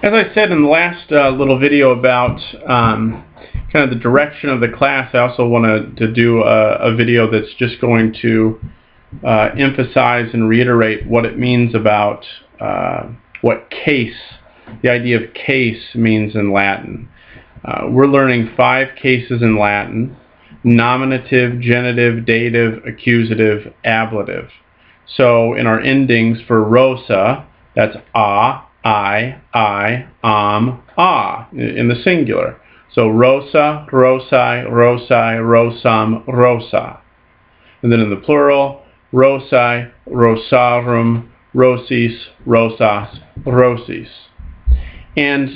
As I said in the last little video about kind of the direction of the class, I also wanted to do a video that's just going to emphasize and reiterate what it means about what case, the idea of case means in Latin. We're learning 5 cases in Latin: nominative, genitive, dative, accusative, ablative. So in our endings for rosa, that's a, I, a in the singular. So rosa, rosai, rosai, rosam, rosa. And then in the plural, rosai, rosarum, rosis, rosas, rosis. And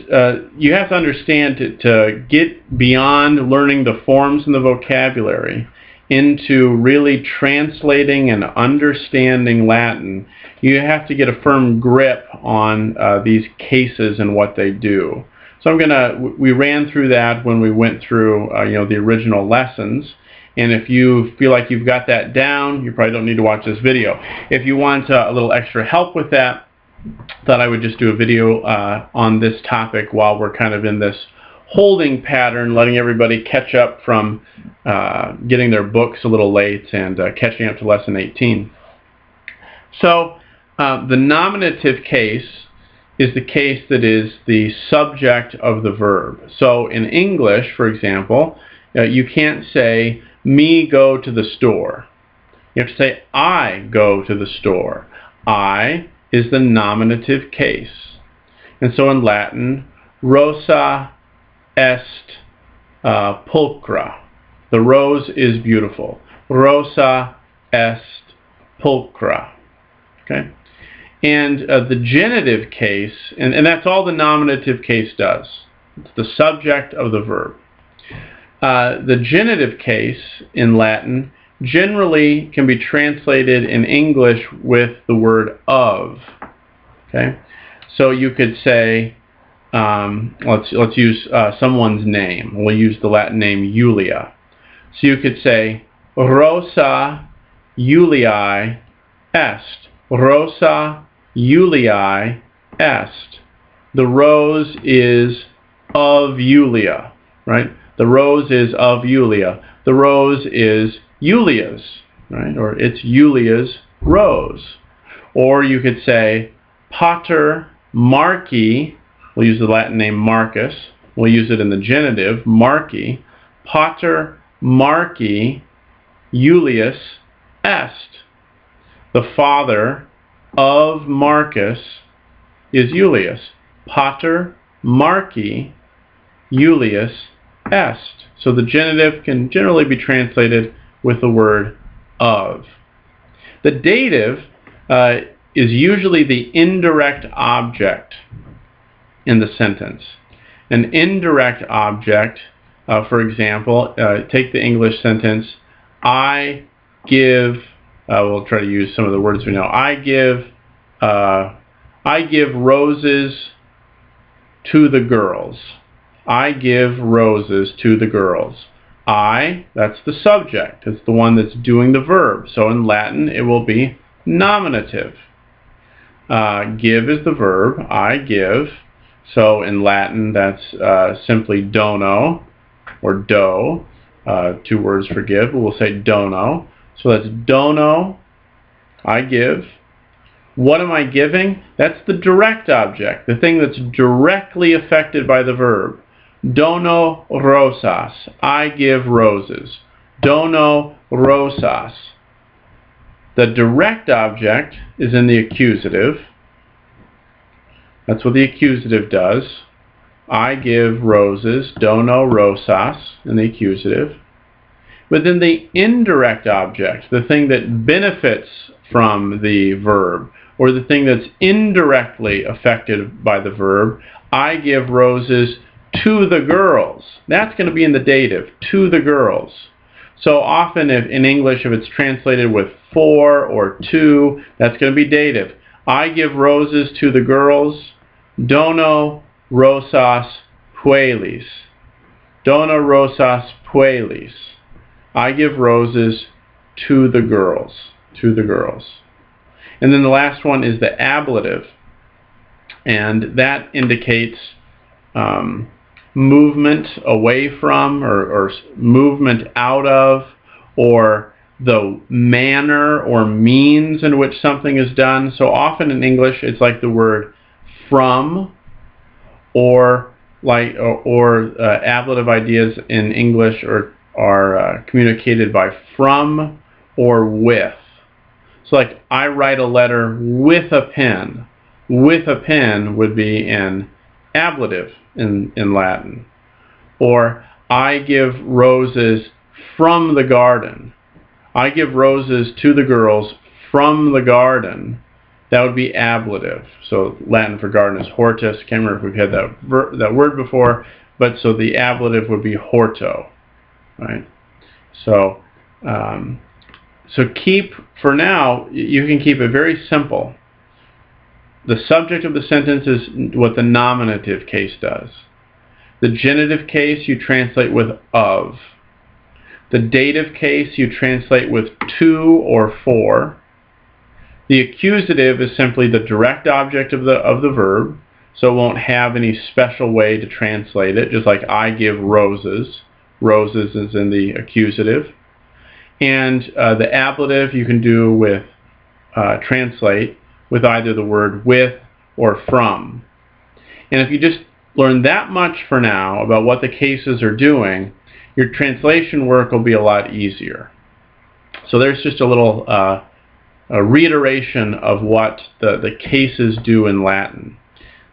you have to understand to get beyond learning the forms and the vocabulary into really translating and understanding Latin, you have to get a firm grip on these cases and what they do. So we ran through that when we went through the original lessons. And if you feel like you've got that down, you probably don't need to watch this video. If you want a little extra help with that, thought I would just do a video on this topic while we're kind of in this holding pattern, letting everybody catch up from getting their books a little late and catching up to lesson 18. So the nominative case is the case that is the subject of the verb. So in English, for example, you can't say, me go to the store. You have to say, I go to the store. I is the nominative case. And so in Latin, rosa est pulchra. The rose is beautiful. Rosa est pulchra. Okay? And the genitive case, and that's all the nominative case does. It's the subject of the verb. The genitive case in Latin generally can be translated in English with the word of. Okay? So you could say, let's use someone's name. We'll use the Latin name Julia. So you could say, Rosa Juliae est. Rosa Juliae est. The rose is of Julia, right? The rose is of Julia. The rose is Julia's, right? Or it's Julia's rose. Or you could say, Pater Marci. We'll use the Latin name Marcus. We'll use it in the genitive, Marci. Pater Marci Julius est. The father of Marcus is Julius. Pater Marci Julius est. So the genitive can generally be translated with the word of. The dative is usually the indirect object in the sentence. An indirect object, for example, take the English sentence, I give, we'll try to use some of the words we know. I give roses to the girls. I give roses to the girls. I, that's the subject. It's the one that's doing the verb. So in Latin, it will be nominative. Give is the verb. I give. So in Latin, that's simply dono or do. 2 words for give. We'll say dono. So that's dono. I give. What am I giving? That's the direct object, the thing that's directly affected by the verb. Dono rosas. I give roses. Dono rosas. The direct object is in the accusative. That's what the accusative does. I give roses. Dono rosas in the accusative. But then the indirect object, the thing that benefits from the verb, or the thing that's indirectly affected by the verb, I give roses to the girls. That's going to be in the dative, to the girls. So often in English, if it's translated with for or to, that's going to be dative. I give roses to the girls. Dono rosas puellis. Dono rosas puellis. I give roses to the girls. To the girls. And then the last one is the ablative. and that indicates movement away from, or movement out of, or the manner or means in which something is done. So often in English it's like the word from, or ablative ideas in English are communicated by from or with. So like, I write a letter with a pen. With a pen would be an ablative in Latin. Or I give roses from the garden. I give roses to the girls from the garden. That would be ablative. So Latin for garden is hortus. Can't remember if we've had that word before, but so the ablative would be horto, right? So keep, for now, you can keep it very simple. The subject of the sentence is what the nominative case does. The genitive case you translate with of. The dative case you translate with to or for. The accusative is simply the direct object of the verb, so it won't have any special way to translate it, just like I give roses. Roses is in the accusative. And the ablative you can do with translate with either the word with or from. And if you just learn that much for now about what the cases are doing, your translation work will be a lot easier. So there's just a little a reiteration of what the cases do in Latin.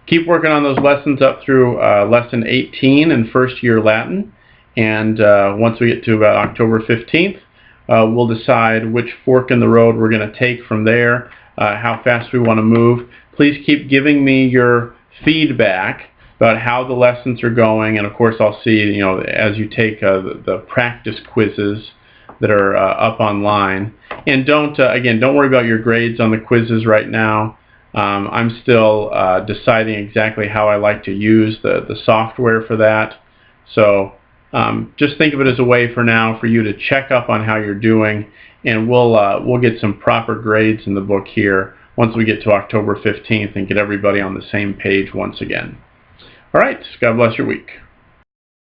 Keep working on those lessons up through lesson 18 in first year Latin, and once we get to about October 15th, we'll decide which fork in the road we're going to take from there, how fast we want to move. Please keep giving me your feedback about how the lessons are going, and of course I'll see, as you take the practice quizzes that are up online. And don't worry about your grades on the quizzes right now. I'm still deciding exactly how I like to use the software for that. So just think of it as a way for now for you to check up on how you're doing, and we'll get some proper grades in the book here once we get to October 15th and get everybody on the same page once again. All right, God bless your week.